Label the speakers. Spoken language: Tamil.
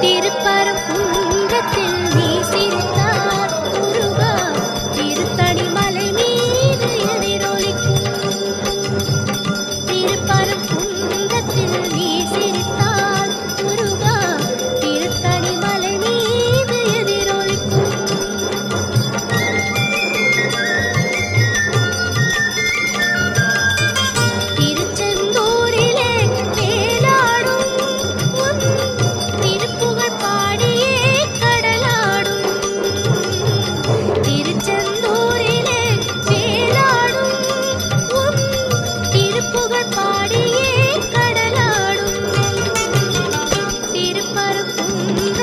Speaker 1: திருப்பரங்குன்றத்தில் நீ சிரித்தால் முருகா திருத்தணி மலை மீது எதிரொலிக்கும். திருப்பரங்குன்றத்தில் நீ சிரித்தால் முருகா திருத்தணி மலை மீது எதிரொலிக்கும். திருச்செந்தூரிலே வேலாடும் உன் திருப்புகழ் பாடியே கடலாடும். திருச்செந்தூரிலே வேலாடும் உன் திருப்புகழ் பாடியே கடலாடும். திருப்பரங்குன்றத்தில்